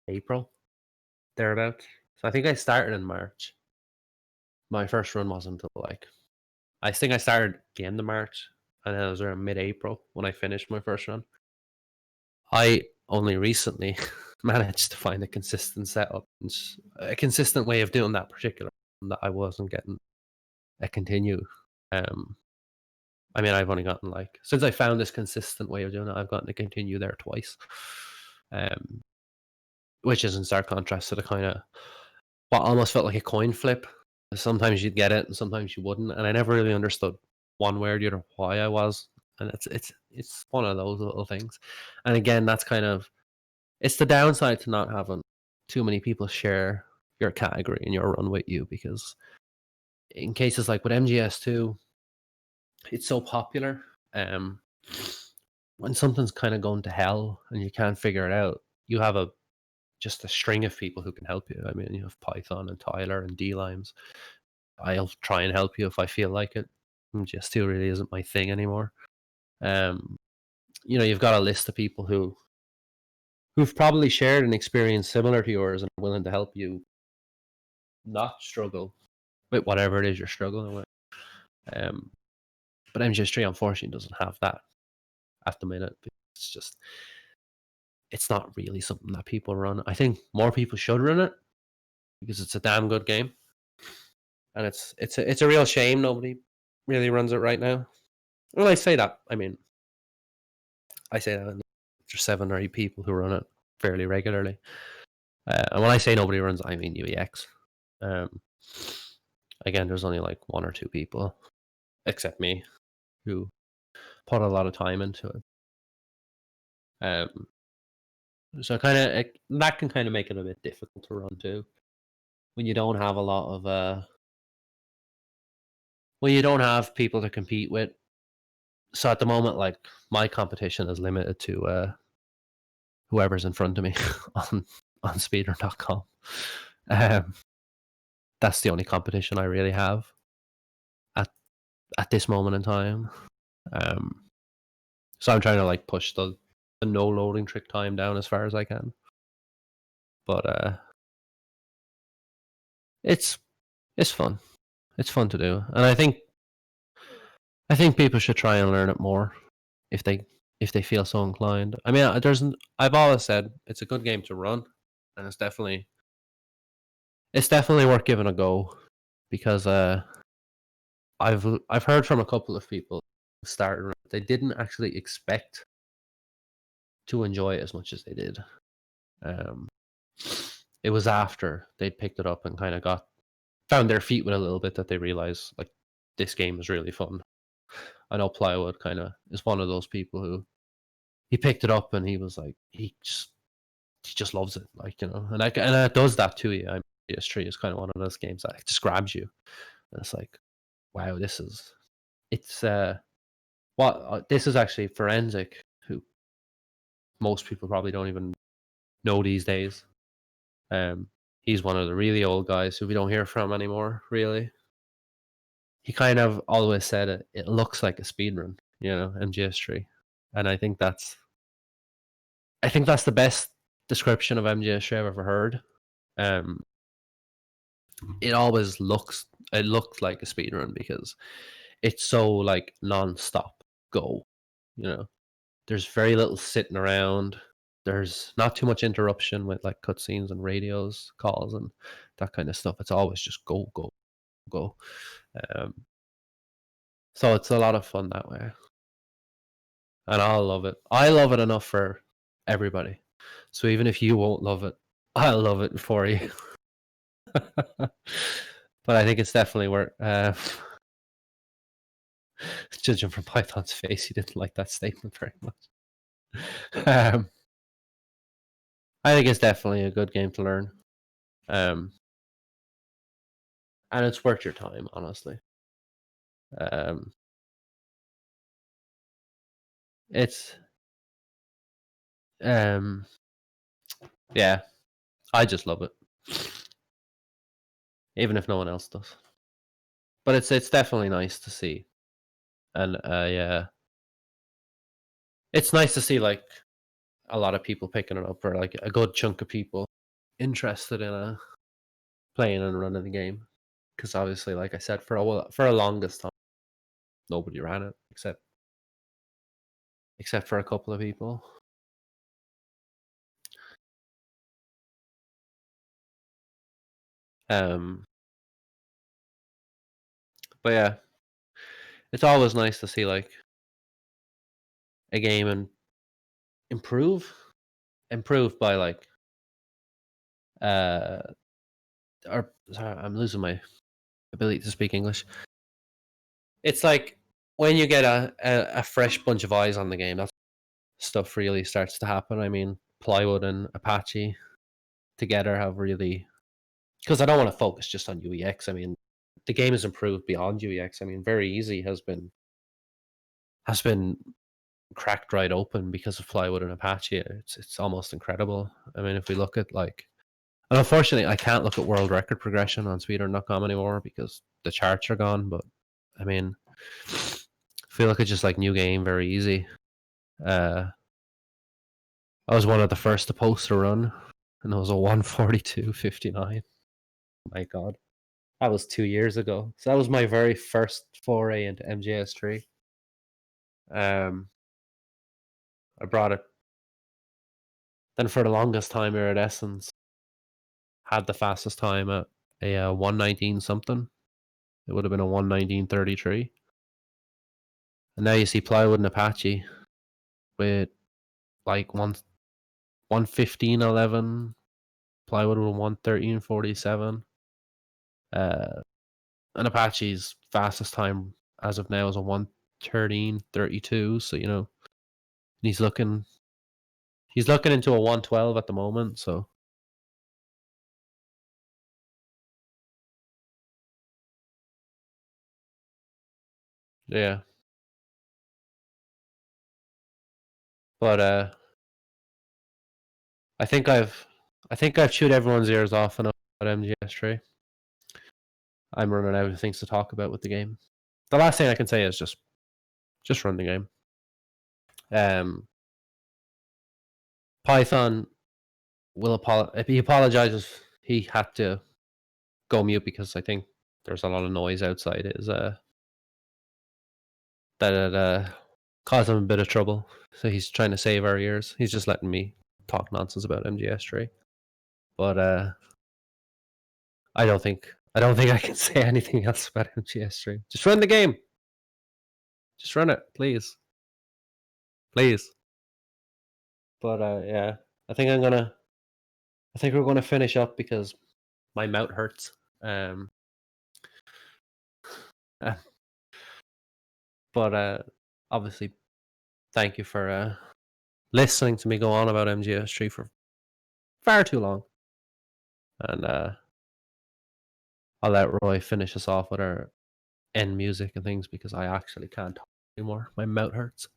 April, thereabouts. So I think I started in March. My first run wasn't until I think I started the end of March, and then it was around mid-April when I finished my first run. I only recently managed to find a consistent setup, and a consistent way of doing that particular one that I wasn't getting a continue. Um, I mean, I've only gotten since I found this consistent way of doing it, I've gotten a continue there twice, um, which is in stark contrast to the kind of what almost felt like a coin flip. Sometimes you'd get it, and sometimes you wouldn't, and I never really understood one way or the other why I was. And it's one of those little things. And again, that's kind of it's the downside to not having too many people share your category and your run with you, because in cases like with MGS2, it's so popular. When something's kind of going to hell and you can't figure it out, you have just a string of people who can help you. I mean, you have Python and Tyler and D-Limes. I'll try and help you if I feel like it. MGS2 really isn't my thing anymore. Um, you've got a list of people who've probably shared an experience similar to yours and are willing to help you not struggle with whatever it is you're struggling with. Um, but MGS3 unfortunately doesn't have that at the minute. It's not really something that people run. I think more people should run it because it's a damn good game, and it's a real shame nobody really runs it right now. When I say that, I mean I say that there's 7 or 8 people who run it fairly regularly, and when I say nobody runs, I mean UEX. Um, Again, there's only like 1 or 2 people, except me, who put a lot of time into it. So that can kind of make it a bit difficult to run too, when you don't have a lot of when you don't have people to compete with. So at the moment, like, my competition is limited to whoever's in front of me on speedrun.com. Um, that's the only competition I really have at this moment in time. So I'm trying to like push the no loading trick time down as far as I can. But it's fun. It's fun to do, and I think people should try and learn it more if they feel so inclined. I mean, I've always said it's a good game to run, and it's definitely worth giving a go, because I've heard from a couple of people who started, they didn't actually expect to enjoy it as much as they did. Um, it was after they'd picked it up and kind of found their feet with a little bit that they realized, like, this game is really fun. I know Plywood kind of is one of those people who he picked it up and he was like, he just loves it, like, and it does that to you. I mean, PS3 is kind of one of those games that just grabs you, and it's like, wow, this is actually Forensic, who most people probably don't even know these days. He's one of the really old guys who we don't hear from anymore, really. he kind of always said it looks like a speed run, MGS3, and I think that's the best description of MGS3 I've ever heard. Um, it always looked like a speed run because it's so like non-stop go. There's very little sitting around. There's not too much interruption with like cutscenes and radios calls and that kind of stuff. It's always just go go go. Um, so it's a lot of fun that way, and I love it. I love it enough for everybody. So even if you won't love it, I'll love it for you. But I think it's definitely worth. Judging from Python's face, he didn't like that statement very much. I think it's definitely a good game to learn, and it's worth your time, honestly. Um, it's yeah, I just love it, even if no one else does. But it's definitely nice to see, and yeah, it's nice to see like a lot of people picking it up, or like a good chunk of people interested in playing and running the game. Because obviously, like I said, for a longest time, nobody ran it except for a couple of people. Um, but yeah, it's always nice to see like a game and improve by like uh or sorry, I'm losing my ability to speak English. It's like when you get a fresh bunch of eyes on the game, that's stuff really starts to happen. I mean, Plywood and Apache together have really, because I don't want to focus just on UEX. I mean, the game has improved beyond UEX. I mean, Very Easy has been cracked right open because of Plywood and Apache. It's almost incredible. I mean, if we look at like, and unfortunately, I can't look at world record progression on speedrun.com anymore because the charts are gone. But I mean, if we look at just like new game, Very Easy. I was one of the first to post a run, and it was a 142.59. My God, that was 2 years ago. So that was my very first foray into MGS3. I brought it. Then for the longest time, Iridescence had the fastest time at a 119 something. It would have been a 119.33. And now you see Plywood and Apache with like 115.11. Plywood with 113.47. And Apache's fastest time as of now is a 113.32. So he's looking into a 112 at the moment. So yeah, but I think I've chewed everyone's ears off enough about MGS3. I'm running out of things to talk about with the game. The last thing I can say is just run the game. Python he apologizes. He had to go mute because I think there's a lot of noise outside his that caused him a bit of trouble. So he's trying to save our ears. He's just letting me talk nonsense about MGS3. But I don't think I can say anything else about MGS3. Just run the game. Just run it, please. Please. But yeah. I think we're gonna finish up because my mouth hurts. Uh, but obviously thank you for listening to me go on about MGS3 for far too long. And I'll let Roy finish us off with our end music and things because I actually can't talk anymore. My mouth hurts.